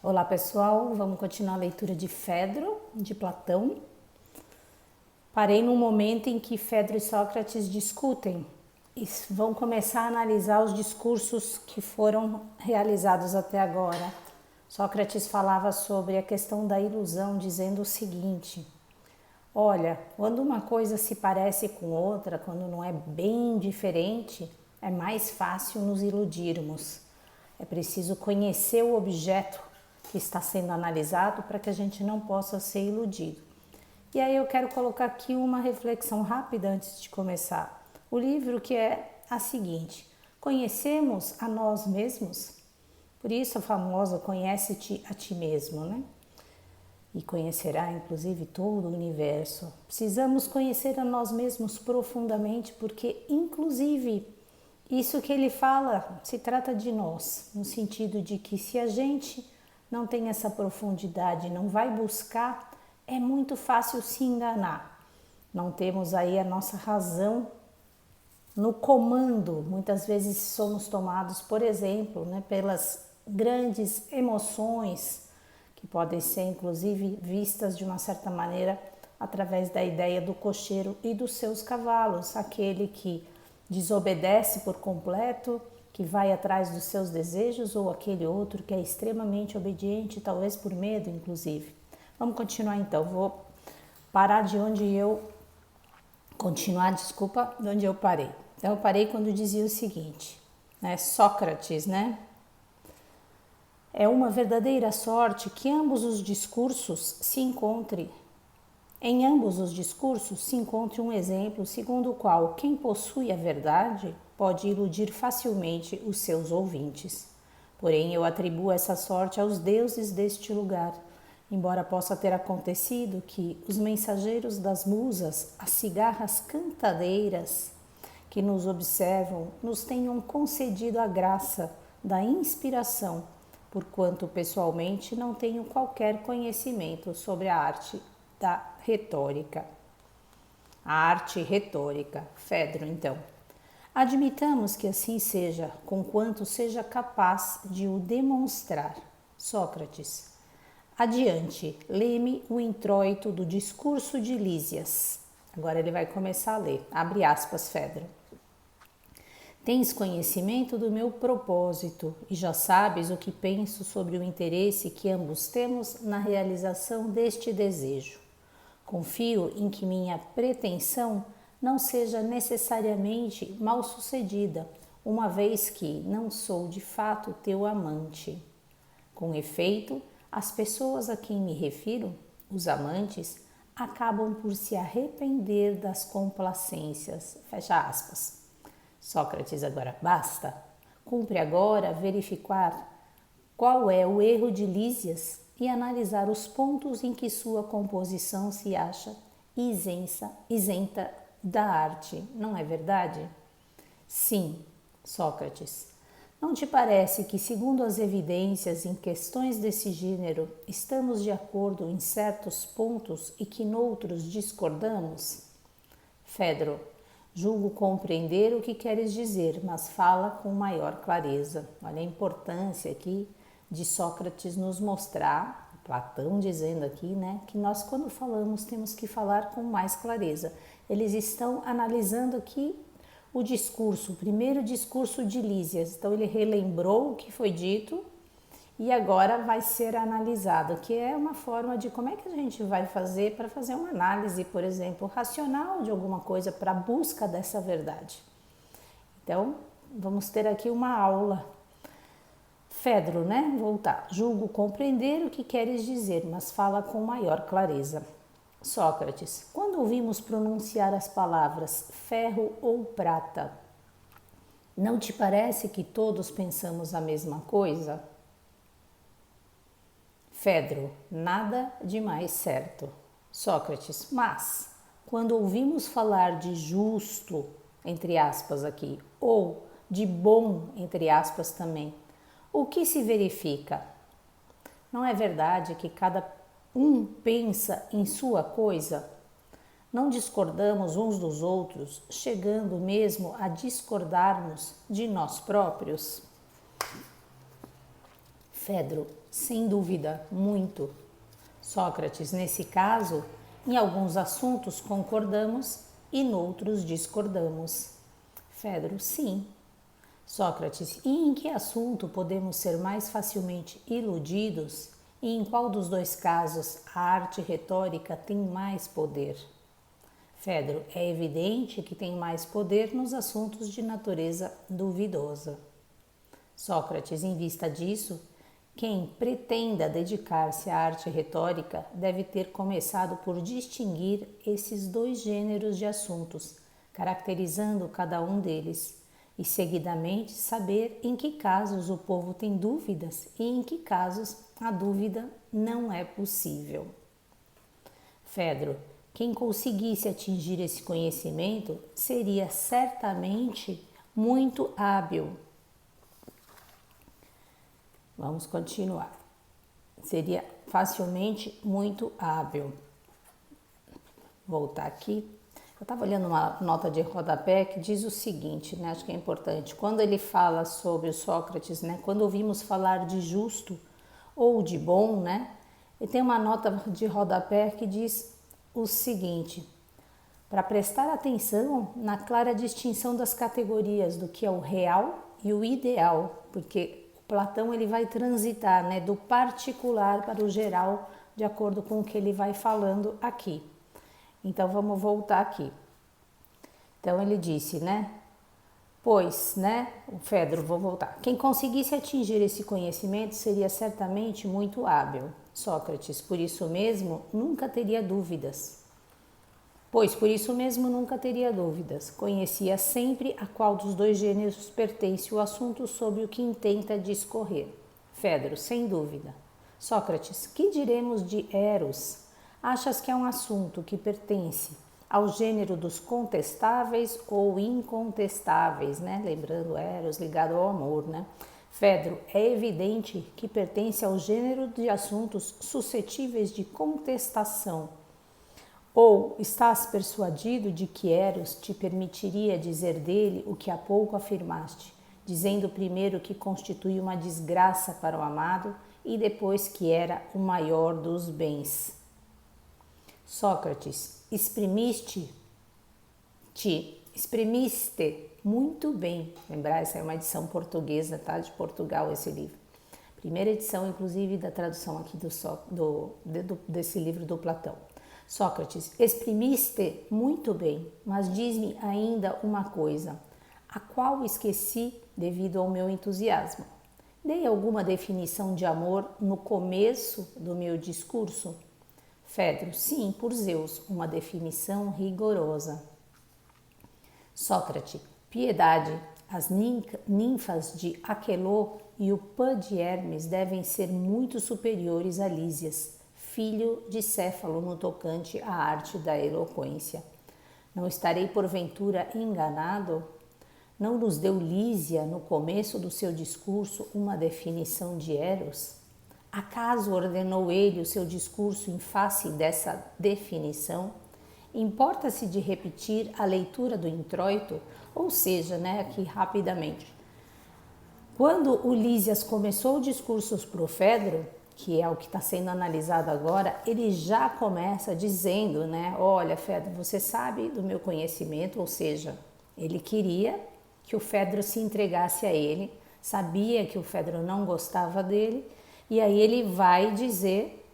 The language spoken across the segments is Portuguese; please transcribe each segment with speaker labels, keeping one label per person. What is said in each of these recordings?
Speaker 1: Olá pessoal, vamos continuar a leitura de Fedro, de Platão. Parei num momento em que Fedro e Sócrates discutem e vão começar a analisar os discursos que foram realizados até agora. Sócrates falava sobre a questão da ilusão, dizendo o seguinte: olha, quando uma coisa se parece com outra, quando não é bem diferente, é mais fácil nos iludirmos. É preciso conhecer o objeto que está sendo analisado para que a gente não possa ser iludido. E aí eu quero colocar aqui uma reflexão rápida antes de começar. O livro que é a seguinte: conhecemos a nós mesmos? Por isso a famosa conhece-te a ti mesmo, né? E conhecerá inclusive todo o universo. Precisamos conhecer a nós mesmos profundamente, porque inclusive isso que ele fala se trata de nós, no sentido de que se a gente não tem essa profundidade, não vai buscar, é muito fácil se enganar. Não temos aí a nossa razão no comando. Muitas vezes somos tomados, por exemplo, pelas grandes emoções, que podem ser inclusive vistas de uma certa maneira através da ideia do cocheiro e dos seus cavalos, aquele que desobedece por completo, que vai atrás dos seus desejos, ou aquele outro que é extremamente obediente, talvez por medo inclusive. Vamos continuar então, vou parar de onde eu de onde eu parei. Então eu parei quando dizia o seguinte, Sócrates, é uma verdadeira sorte que ambos os discursos se encontrem. Em ambos os discursos se encontra um exemplo segundo o qual quem possui a verdade pode iludir facilmente os seus ouvintes. Porém, eu atribuo essa sorte aos deuses deste lugar, embora possa ter acontecido que os mensageiros das musas, as cigarras cantadeiras que nos observam, nos tenham concedido a graça da inspiração, porquanto pessoalmente não tenho qualquer conhecimento sobre a arte da retórica. A arte retórica, Fedro, então. Admitamos que assim seja, conquanto seja capaz de o demonstrar. Sócrates. Adiante, lê-me o introito do discurso de Lísias. Agora ele vai começar a ler. Abre aspas, Fedro. Tens conhecimento do meu propósito e já sabes o que penso sobre o interesse que ambos temos na realização deste desejo. Confio em que minha pretensão não seja necessariamente mal sucedida, uma vez que não sou de fato teu amante. Com efeito, as pessoas a quem me refiro, os amantes, acabam por se arrepender das complacências. Fecha aspas. Sócrates agora, basta. Cumpre agora verificar qual é o erro de Lísias e analisar os pontos em que sua composição se acha isenta da arte, não é verdade? Sim, Sócrates. Não te parece que, segundo as evidências em questões desse gênero, estamos de acordo em certos pontos e que noutros discordamos? Fedro, julgo compreender o que queres dizer, mas fala com maior clareza. Olha a importância aqui de Sócrates nos mostrar, Platão dizendo aqui, que nós quando falamos temos que falar com mais clareza. Eles estão analisando aqui o discurso, o primeiro discurso de Lísias. Então ele relembrou o que foi dito e agora vai ser analisado, que é uma forma de como é que a gente vai fazer para fazer uma análise, por exemplo, racional de alguma coisa para a busca dessa verdade. Então, vamos ter aqui uma aula. Fedro, voltar. Julgo compreender o que queres dizer, mas fala com maior clareza. Sócrates, quando ouvimos pronunciar as palavras ferro ou prata, não te parece que todos pensamos a mesma coisa? Fedro, nada de mais certo. Sócrates, mas quando ouvimos falar de justo, entre aspas aqui, ou de bom, entre aspas também, o que se verifica? Não é verdade que cada um pensa em sua coisa? Não discordamos uns dos outros, chegando mesmo a discordarmos de nós próprios? Fedro, sem dúvida, muito. Sócrates, nesse caso, em alguns assuntos concordamos e noutros discordamos. Fedro, sim. Sócrates, e em que assunto podemos ser mais facilmente iludidos? E em qual dos dois casos a arte retórica tem mais poder? Fedro, é evidente que tem mais poder nos assuntos de natureza duvidosa. Sócrates, em vista disso, quem pretenda dedicar-se à arte retórica deve ter começado por distinguir esses dois gêneros de assuntos, caracterizando cada um deles, e seguidamente saber em que casos o povo tem dúvidas e em que casos a dúvida não é possível. Fedro, quem conseguisse atingir esse conhecimento seria certamente muito hábil. Vamos continuar. Seria facilmente muito hábil. Voltar aqui. Eu estava olhando uma nota de rodapé que diz o seguinte, né? Acho que é importante. Quando ele fala sobre o Sócrates, né? Quando ouvimos falar de justo ou de bom, né? E tem uma nota de rodapé que diz o seguinte: para prestar atenção na clara distinção das categorias do que é o real e o ideal, porque Platão ele vai transitar, né, do particular para o geral, de acordo com o que ele vai falando aqui. Então vamos voltar aqui. Então ele disse, né? Pois, né, o Fedro, vou voltar. Quem conseguisse atingir esse conhecimento seria certamente muito hábil. Sócrates, por isso mesmo, nunca teria dúvidas. Pois, por isso mesmo, nunca teria dúvidas. Conhecia sempre a qual dos dois gêneros pertence o assunto sobre o que intenta discorrer. Fedro, sem dúvida. Sócrates, que diremos de Eros? Achas que é um assunto que pertence ao gênero dos contestáveis ou incontestáveis, né? Lembrando Eros ligado ao amor, né? Fedro, é evidente que pertence ao gênero de assuntos suscetíveis de contestação. Ou estás persuadido de que Eros te permitiria dizer dele o que há pouco afirmaste, dizendo primeiro que constitui uma desgraça para o amado e depois que era o maior dos bens? Sócrates, exprimiste muito bem. Lembrar, essa é uma edição portuguesa, tá? De Portugal esse livro. Primeira edição, inclusive, da tradução aqui desse livro do Platão. Sócrates, exprimiste muito bem, mas diz-me ainda uma coisa, a qual esqueci devido ao meu entusiasmo. Dei alguma definição de amor no começo do meu discurso? Fedro, sim, por Zeus, uma definição rigorosa. Sócrates, piedade, as ninfas de Aquelô e o Pã de Hermes devem ser muito superiores a Lísias, filho de Céfalo no tocante à arte da eloquência. Não estarei porventura enganado? Não nos deu Lísia, no começo do seu discurso, uma definição de Eros? Acaso ordenou ele o seu discurso em face dessa definição? Importa-se de repetir a leitura do introito, ou seja, né, aqui rapidamente. Quando Lísias começou o discurso pro Fedro, que é o que está sendo analisado agora, ele já começa dizendo, né, olha, Fedro, você sabe do meu conhecimento, ou seja, ele queria que o Fedro se entregasse a ele, sabia que o Fedro não gostava dele, e aí ele vai dizer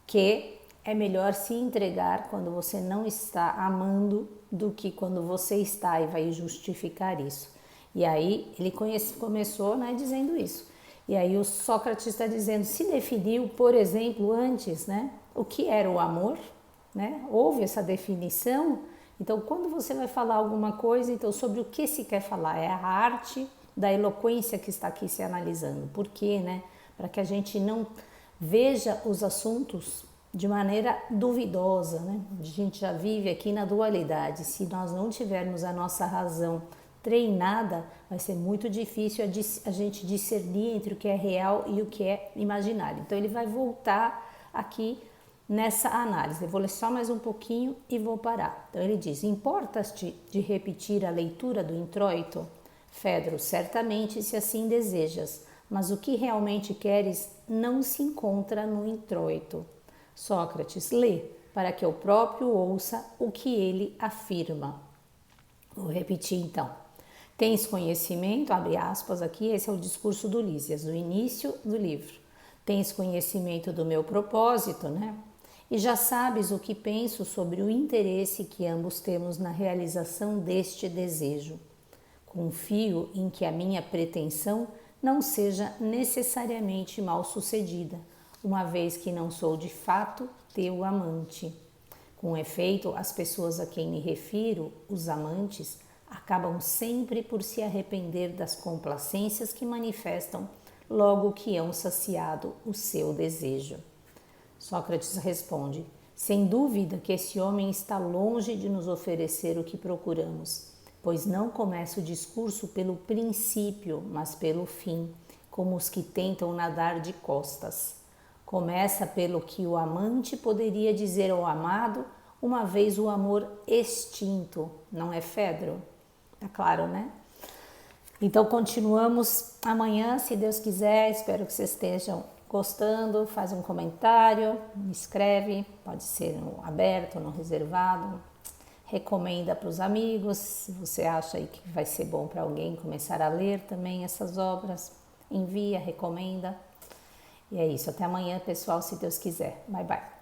Speaker 1: que é melhor se entregar quando você não está amando do que quando você está, e vai justificar isso. E aí ele começou, né, dizendo isso. E aí o Sócrates está dizendo, se definiu, por exemplo, antes, né, o que era o amor, né? Houve essa definição. Então, quando você vai falar alguma coisa, então sobre o que se quer falar? É a arte da eloquência que está aqui se analisando. Por quê, né? Para que a gente não veja os assuntos de maneira duvidosa, né? A gente já vive aqui na dualidade. Se nós não tivermos a nossa razão treinada, vai ser muito difícil a gente discernir entre o que é real e o que é imaginário. Então ele vai voltar aqui nessa análise. Eu vou ler só mais um pouquinho e vou parar. Então ele diz, importas-te de repetir a leitura do introito? Fedro, certamente, se assim desejas, mas o que realmente queres não se encontra no introito. Sócrates, lê, para que eu próprio ouça o que ele afirma. Vou repetir então. Tens conhecimento, abre aspas aqui, esse é o discurso do Lísias, do início do livro. Tens conhecimento do meu propósito, né? E já sabes o que penso sobre o interesse que ambos temos na realização deste desejo. Confio em que a minha pretensão não seja necessariamente mal sucedida, uma vez que não sou de fato teu amante. Com efeito, as pessoas a quem me refiro, os amantes, acabam sempre por se arrepender das complacências que manifestam logo que hão saciado o seu desejo. Sócrates responde: sem dúvida que esse homem está longe de nos oferecer o que procuramos, pois não começa o discurso pelo princípio, mas pelo fim, como os que tentam nadar de costas. Começa pelo que o amante poderia dizer ao amado, uma vez o amor extinto, não é, Fedro? Tá claro, né? Então continuamos amanhã, se Deus quiser. Espero que vocês estejam gostando. Faz um comentário, me escreve, pode ser no aberto, no reservado. Recomenda para os amigos, se você acha aí que vai ser bom para alguém começar a ler também essas obras. Envia, recomenda. E é isso, até amanhã, pessoal, se Deus quiser. Bye, bye.